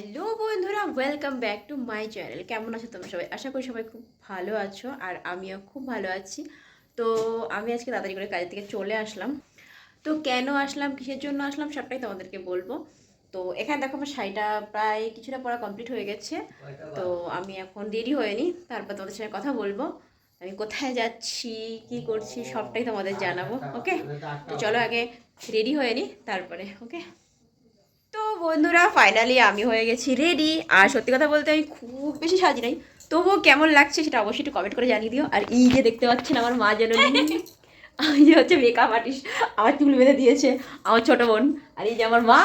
Hello বন্ধুরা, welcome back to my channel. কেমন আছো তোমরা সবাই? আশা করি সবাই খুব ভালো আছো, আর আমিও খুব ভালো আছি। তো আমি আজকে তাড়াতাড়ি করে কাজের থেকে চলে আসলাম। তো কেন আসলাম, কিসের জন্য আসলাম, সবটাই তোমাদেরকে বলবো। তো এখানে দেখো আমার শাড়িটা প্রায় কিছুটা পড়া কমপ্লিট হয়ে গেছে। তো আমি এখন রেডি হয়ে নিই, তারপর তোমাদের সাথে কথা বলবো। আমি কোথায় যাচ্ছি, কি করছি, সবটাই তোমাদের জানাবো। ওকে, তো চলো আগে রেডি হয়ে নিই, তারপরে ওকে। তো বন্ধুরা, ফাইনালি আমি হয়ে গেছি রেডি। আর সত্যি কথা বলতে আমি খুব বেশি সাজি নাই, তবুও কেমন লাগছে সেটা অবশ্যই একটু কমেন্ট করে জানিয়ে দিও। আর এই যে দেখতে পাচ্ছেন আমার মা যেন আমি যে হচ্ছে মেকআপ আর্টিস্ট, আমার চুল বেঁধে দিয়েছে আমার ছোট বোন। আর এই যে আমার মা,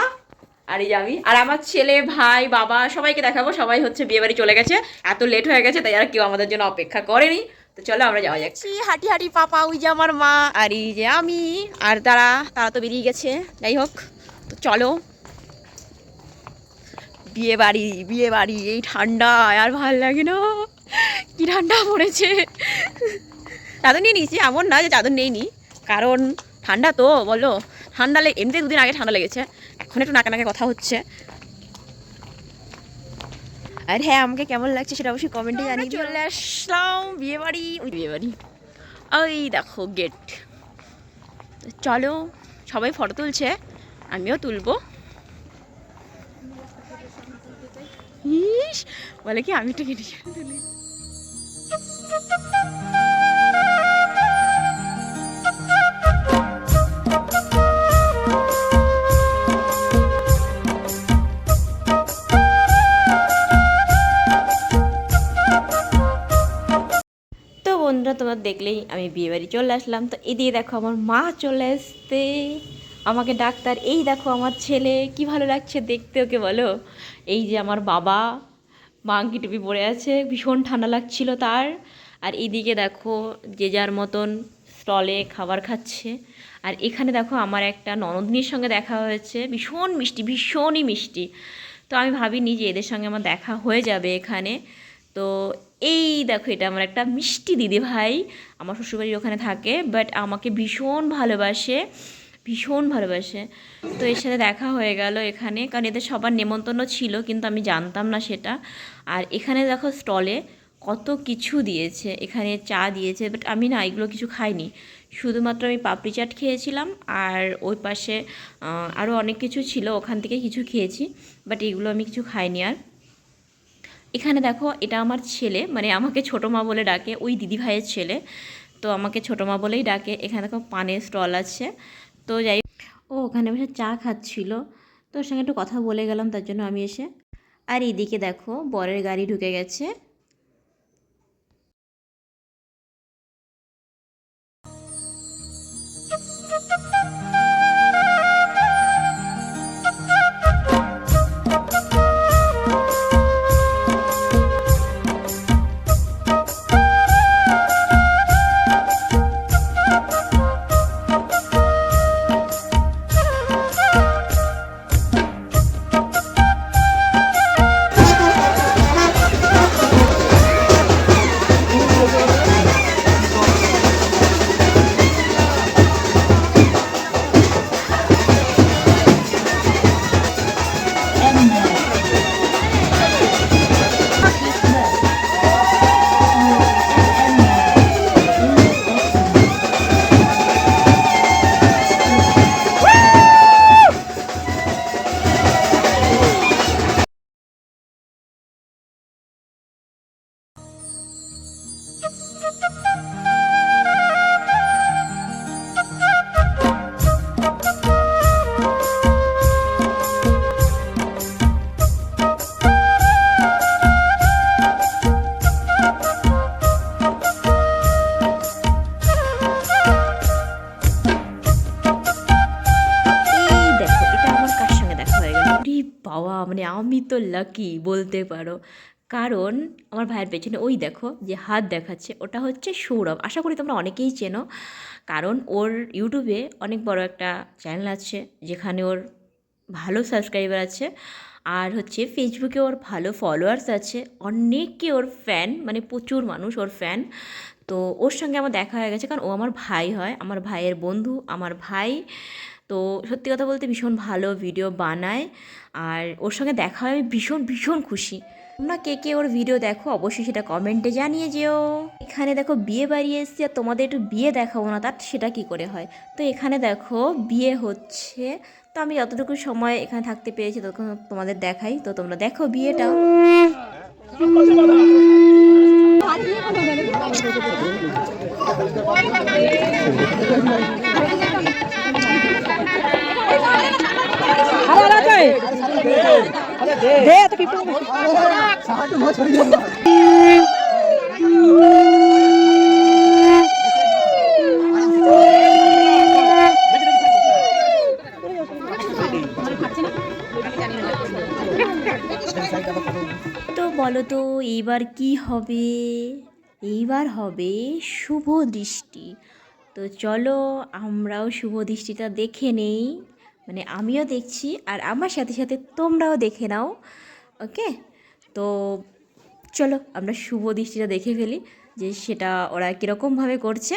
আর এই যে আমি, আর আমার ছেলে, ভাই, বাবা, সবাইকে দেখাবো। সবাই হচ্ছে বিয়ে বাড়ি চলে গেছে, এত লেট হয়ে গেছে, তাই আর কেউ আমাদের জন্য অপেক্ষা করেনি। তো চলো আমরা যাওয়া যাচ্ছি হাঁটি হাঁটি। পাপা, ওই যে আমার মা, আর এই যে আমি, আর তারা তারা তো বেরিয়ে গেছে। যাই হোক, তো চলো। বিয়ে বাড়ি, বিয়ে বাড়ি, এই ঠান্ডা আর ভাল লাগে না। কি ঠান্ডা পড়েছে। চাদর নিয়ে নিয়েছি, এমন না যে চাদর নেই নি, কারণ ঠান্ডা তো বলো। ঠান্ডা এমনি দুদিন আগে ঠান্ডা লেগেছে, এখন একটু নাকে নাকে কথা হচ্ছে। আর হ্যাঁ, আমাকে কেমন লাগছে সেটা অবশ্যই কমেন্টে জানিয়ে চলে আসলাম বিয়ে বাড়ি। ওই বিয়ে বাড়ি, ওই দেখো গেট। চলো, সবাই ফটো তুলছে, আমিও তুলবো। ইস, বলে কি আমি একটু কেটে তুলি। তো বন্ধুরা, তোমার দেখলেই আমি বিয়েবাড়ি চলে আসলাম। তো এদিকে দেখো আমার মা চলে আসতে, আমাকে ডাক্তার। এই দেখো আমার ছেলে, কি ভালো লাগছে দেখতে ওকে, বলো। এই যে আমার বাবা, মাংকি টুপি পরে আছে, ভীষণ ঠান্ডা লাগছিল তার। আর এইদিকে দেখো যে যার মতন স্টলে খাবার খাচ্ছে। আর এখানে দেখো আমার একটা ননদিনীর সঙ্গে দেখা হয়েছে, ভীষণ মিষ্টি, ভীষণই মিষ্টি। তো আমি ভাবিনি যে এদের সঙ্গে আমার দেখা হয়ে যাবে এখানে। তো এই দেখো, এটা আমার একটা মিষ্টি দিদি ভাই, আমার শ্বশুরবাড়ির ওখানে থাকে, বাট আমাকে ভীষণ ভালোবাসে, ভীষণ ভালোবাসে। তো এর সাথে দেখা হয়ে গেল এখানে, কারণ এদের সবার নেমন্তন্ন ছিল, কিন্তু আমি জানতাম না সেটা। আর এখানে দেখো স্টলে কত কিছু দিয়েছে, এখানে চা দিয়েছে, বাট আমি না এগুলো কিছু খাইনি। শুধুমাত্র আমি পাপড়ি চাট খেয়েছিলাম, আর ওই পাশে আরও অনেক কিছু ছিল, ওখান থেকে কিছু খেয়েছি, বাট এগুলো আমি কিছু খাইনি। আর এখানে দেখো, এটা আমার ছেলে, মানে আমাকে ছোটো মা বলে ডাকে, ওই দিদি ভাইয়ের ছেলে, তো আমাকে ছোটো মা বলেই ডাকে। এখানে দেখো পানের স্টল আছে। তো যাই, ও ওখানে বসে চা খাচ্ছিল, তো ওর সঙ্গে একটু কথা বলে গেলাম, তার জন্য আমি এসে। আর এইদিকে দেখো বরের গাড়ি ঢুকে গেছে। বাবা, মানে আমি তো লাকি বলতে পারো, কারণ আমার ভাইয়ের পেছনে ওই দেখো যে হাত দেখাচ্ছে, ওটা হচ্ছে সৌরভ। আশা করি তোমরা অনেকেই চেনো, কারণ ওর ইউটিউবে অনেক বড় একটা চ্যানেল আছে, যেখানে ওর ভালো সাবস্ক্রাইবার আছে। আর হচ্ছে ফেসবুকে ওর ভালো ফলোয়ার্স আছে, অনেকে ওর ফ্যান, মানে প্রচুর মানুষ ওর ফ্যান। তো ওর সঙ্গে আমার দেখা হয়ে গেছে, কারণ ও আমার ভাই হয়, আমার ভাইয়ের বন্ধু, আমার ভাই। তো সত্যি কথা বলতে ভীষণ ভালো ভিডিও বানায়, আর ওর সঙ্গে দেখা হয় আমি ভীষণ ভীষণ খুশি। তোমরা কে কে ওর ভিডিও দেখো অবশ্যই সেটা কমেন্টে জানিয়ে যেও। এখানে দেখো বিয়ে বাড়ি এসেছি আর তোমাদের একটু বিয়ে দেখাবো না, তার সেটা কি করে হয়। তো এখানে দেখো বিয়ে হচ্ছে, তো আমি যতটুকু সময় এখানে থাকতে পেরেছি ততক্ষণ তোমাদের দেখাই, তো তোমরা দেখো বিয়েটা। তো বলো তো এইবার কি হবে? এইবার হবে শুভ দৃষ্টি। তো চলো আমরাও শুভ দৃষ্টিটা দেখে নেই, মানে আমিও দেখছি আর আমার সাথে সাথে তোমরাও দেখে নাও। ওকে, তো চলো আমরা শুভ দৃষ্টিটা দেখে ফেলি যে সেটা ওরা কীরকমভাবে করছে।